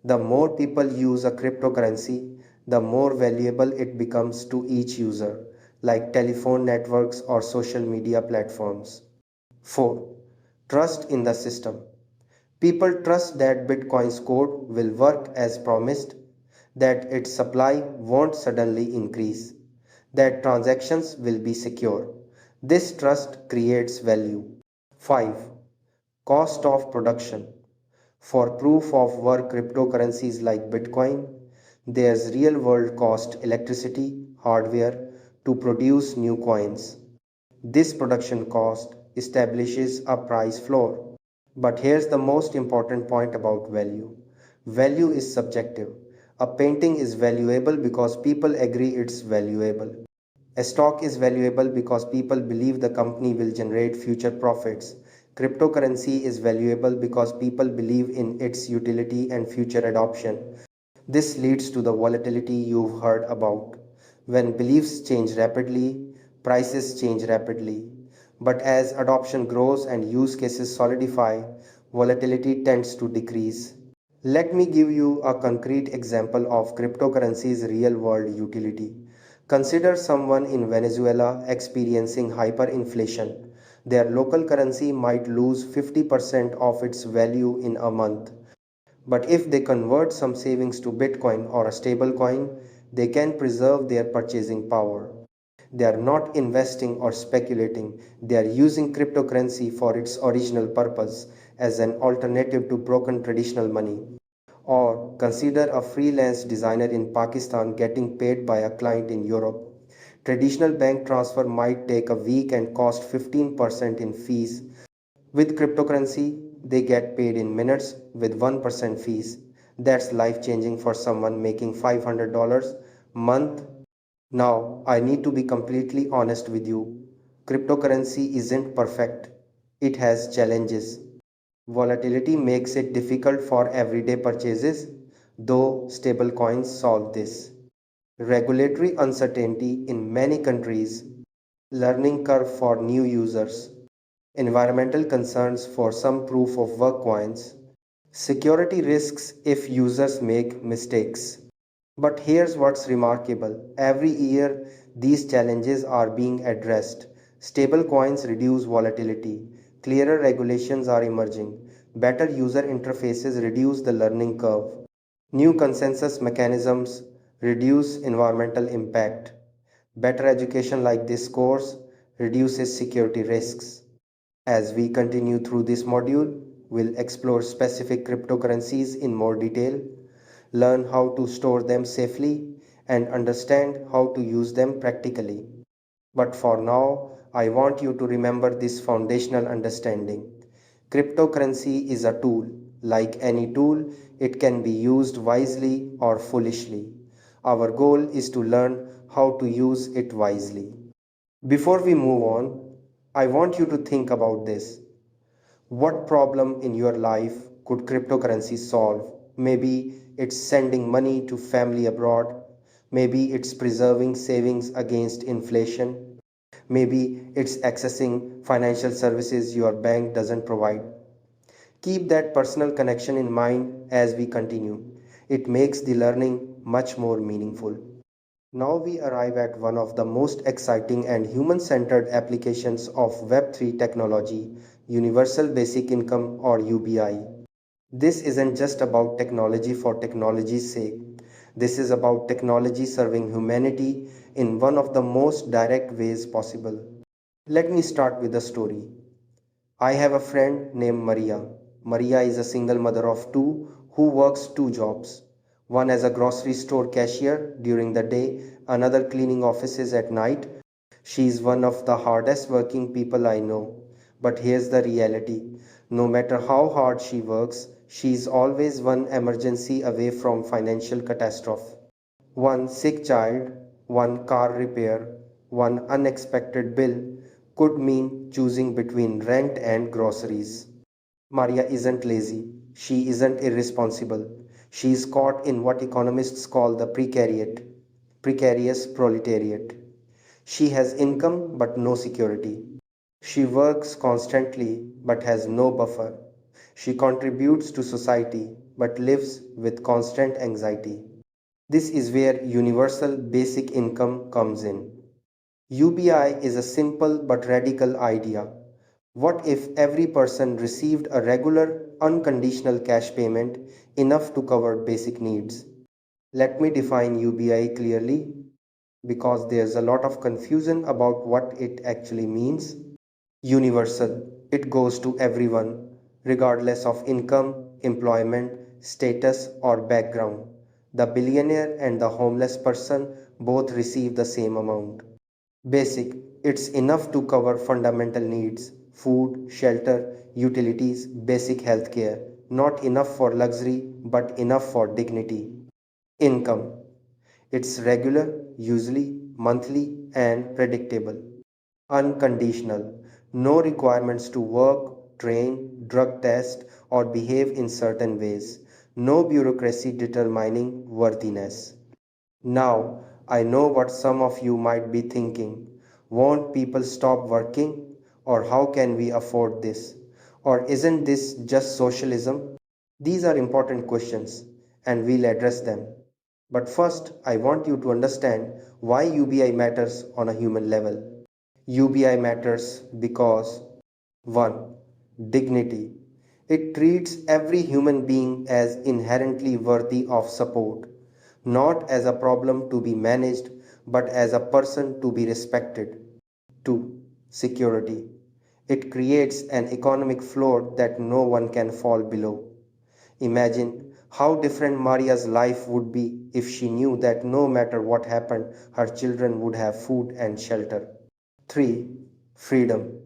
The more people use a cryptocurrency, the more valuable it becomes to each user, like telephone networks or social media platforms. 4. Trust in the system. People trust that Bitcoin's code will work as promised, that its supply won't suddenly increase, that transactions will be secure. This trust creates value. 5. Cost of production. For proof of work cryptocurrencies like Bitcoin, there's real world cost electricity, hardware to produce new coins. This production cost establishes a price floor. But here's the most important point about value. Value is subjective. A painting is valuable because people agree it's valuable. A stock is valuable because people believe the company will generate future profits. Cryptocurrency is valuable because people believe in its utility and future adoption. This leads to the volatility you've heard about. When beliefs change rapidly, prices change rapidly. But as adoption grows and use cases solidify, volatility tends to decrease. Let me give you a concrete example of cryptocurrency's real world utility. Consider someone in Venezuela experiencing hyperinflation. Their local currency might lose 50% of its value in a month. But if they convert some savings to Bitcoin or a stable coin, they can preserve their purchasing power. They are not investing or speculating, they are using cryptocurrency for its original purpose as an alternative to broken traditional money. Or consider a freelance designer in Pakistan getting paid by a client in Europe. Traditional bank transfer might take a week and cost 15% in fees. With cryptocurrency, they get paid in minutes with 1% fees. That's life changing for someone making $500 a month. Now, I need to be completely honest with you. Cryptocurrency isn't perfect. It has challenges. Volatility makes it difficult for everyday purchases, though stablecoins solve this. Regulatory uncertainty in many countries, learning curve for new users, environmental concerns for some proof of work coins, security risks if users make mistakes. But here's what's remarkable. Every year, these challenges are being addressed. Stable coins reduce volatility. Clearer regulations are emerging. Better user interfaces reduce the learning curve. New consensus mechanisms reduce environmental impact. Better education like this course reduces security risks. As we continue through this module, we'll explore specific cryptocurrencies in more detail, learn how to store them safely, and understand how to use them practically. But for now, I want you to remember this foundational understanding. Cryptocurrency is a tool. Like any tool, it can be used wisely or foolishly. Our goal is to learn how to use it wisely. Before we move on, I want you to think about this. What problem in your life could cryptocurrency solve? Maybe it's sending money to family abroad. Maybe it's preserving savings against inflation. Maybe it's accessing financial services your bank doesn't provide. Keep that personal connection in mind as we continue. It makes the learning much more meaningful. Now we arrive at one of the most exciting and human centered applications of Web3 technology, Universal Basic Income or UBI. This isn't just about technology for technology's sake. This is about technology serving humanity in one of the most direct ways possible. Let me start with a story. I have a friend named Maria. Maria is a single mother of two who works two jobs. One as a grocery store cashier during the day, another cleaning offices at night. She is one of the hardest working people I know. But here's the reality. No matter how hard she works, she is always one emergency away from financial catastrophe. One sick child, one car repair, one unexpected bill could mean choosing between rent and groceries. Maria isn't lazy. She isn't irresponsible. She is caught in what economists call the precarious proletariat. She has income but no security. She works constantly but has no buffer. She contributes to society but lives with constant anxiety. This is where universal basic income comes in. UBI is a simple but radical idea. What if every person received a regular, unconditional cash payment enough to cover basic needs? Let me define UBI clearly because there's a lot of confusion about what it actually means. Universal. It goes to everyone, regardless of income, employment, status, or background. The billionaire and the homeless person both receive the same amount. Basic. It's enough to cover fundamental needs food, shelter, utilities, basic health care. Not enough for luxury, but enough for dignity. Income. It's regular, usually monthly, and predictable. Unconditional. No requirements to work, train, drug test, or behave in certain ways. No bureaucracy determining worthiness. Now, I know what some of you might be thinking. Won't people stop working? Or how can we afford this? Or isn't this just socialism? These are important questions, and we'll address them. But first, I want you to understand why UBI matters on a human level. UBI matters because 1. Dignity. It treats every human being as inherently worthy of support, not as a problem to be managed, but as a person to be respected. 2. Security. It creates an economic floor that no one can fall below. Imagine how different Maria's life would be if she knew that no matter what happened, her children would have food and shelter. 3. Freedom.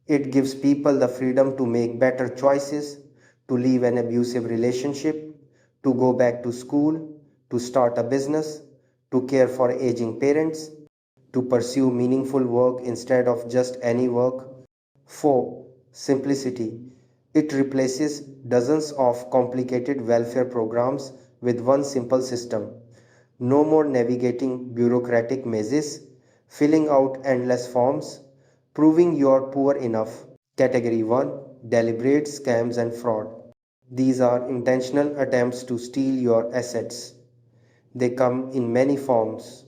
It gives people the freedom to make better choices, to leave an abusive relationship, to go back to school, to start a business, to care for aging parents, to pursue meaningful work instead of just any work. 4. Simplicity. It replaces dozens of complicated welfare programs with one simple system. No more navigating bureaucratic mazes, filling out endless forms, proving you're poor enough. Category 1. Deliberate scams and fraud. These are intentional attempts to steal your assets. They come in many forms.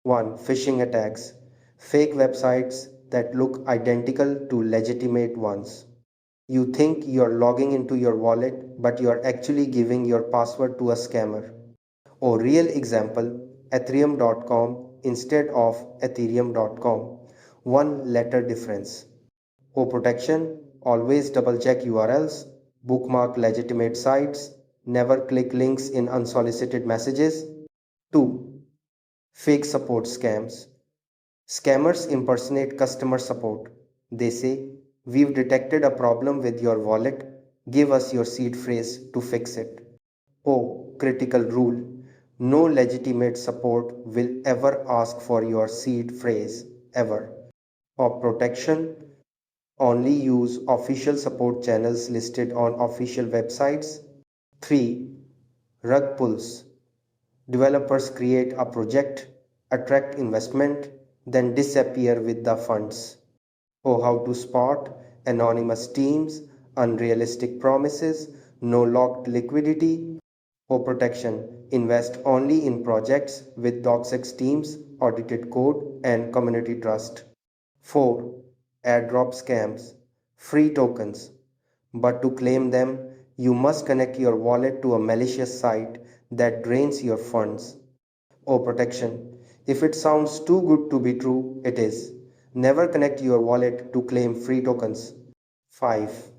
1. Phishing attacks. Fake websites that look identical to legitimate ones. You think you're logging into your wallet, but you're actually giving your password to a scammer. Or real example, ethereum.com instead of ethereum.com. One letter difference. For protection, always double check URLs, bookmark legitimate sites, never click links in unsolicited messages. 2. Fake support scams. Scammers impersonate customer support. They say, "We've detected a problem with your wallet. Give us your seed phrase to fix it." Oh, critical rule. No legitimate support will ever ask for your seed phrase, ever. For protection, only use official support channels listed on official websites. 3. Rug pulls. Developers create a project, attract investment, then disappear with the funds. Oh, how to spot anonymous teams, unrealistic promises, no locked liquidity. For protection, invest only in projects with toxic teams, audited code, and community trust. 4. Airdrop scams. Free tokens. But to claim them, you must connect your wallet to a malicious site that drains your funds. Or protection. If it sounds too good to be true, it is. Never connect your wallet to claim free tokens. 5.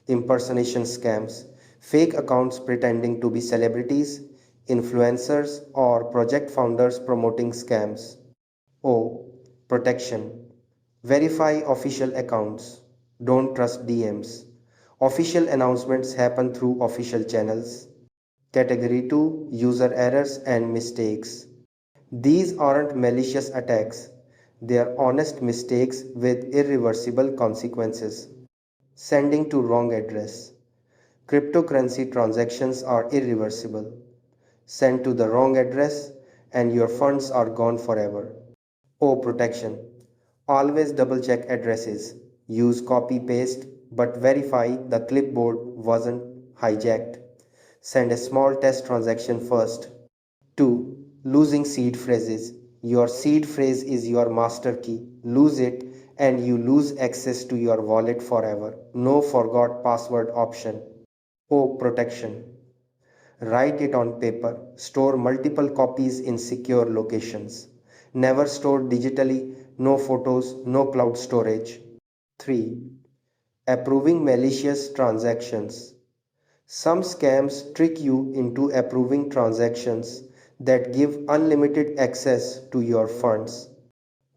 Impersonation scams. Fake accounts pretending to be celebrities, influencers, or project founders promoting scams. O. Protection. Verify official accounts. Don't trust DMs. Official announcements happen through official channels. Category 2. User errors and mistakes. These aren't malicious attacks, they are honest mistakes with irreversible consequences. Sending to wrong address. Cryptocurrency transactions are irreversible. Send to the wrong address and your funds are gone forever. O protection. Always double check addresses. Use copy paste but verify the clipboard wasn't hijacked. Send a small test transaction first. 2. Losing seed phrases. Your seed phrase is your master key. Lose it and you lose access to your wallet forever. No forgot password option. O. Protection. Write it on paper. Store multiple copies in secure locations. Never store digitally. No photos, no cloud storage. 3. Approving malicious transactions. Some scams trick you into approving transactions that give unlimited access to your funds.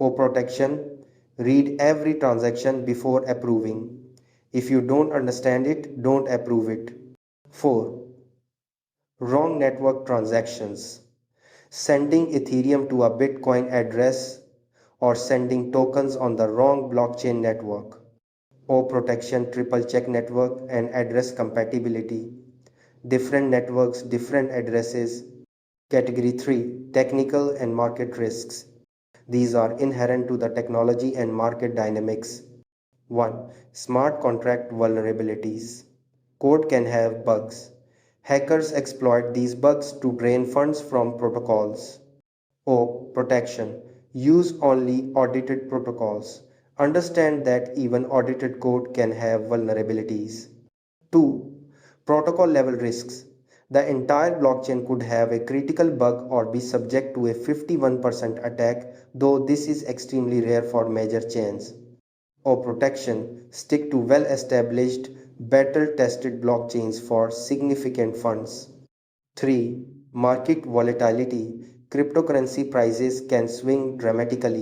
O protection, read every transaction before approving. If you don't understand it, don't approve it. 4. Wrong network transactions. Sending Ethereum to a Bitcoin address or sending tokens on the wrong blockchain network. O protection, triple check network and address compatibility. Different networks, different addresses. Category 3. Technical and market risks. These are inherent to the technology and market dynamics. 1. Smart contract vulnerabilities. Code can have bugs. Hackers exploit these bugs to drain funds from protocols. O. Protection. Use only audited protocols. Understand that even audited code can have vulnerabilities. 2. Protocol level risks. The entire blockchain could have a critical bug or be subject to a 51% attack, though this is extremely rare for major chains. Or protection, stick to well established, battle tested blockchains for significant funds. 3. Market volatility. Cryptocurrency prices can swing dramatically.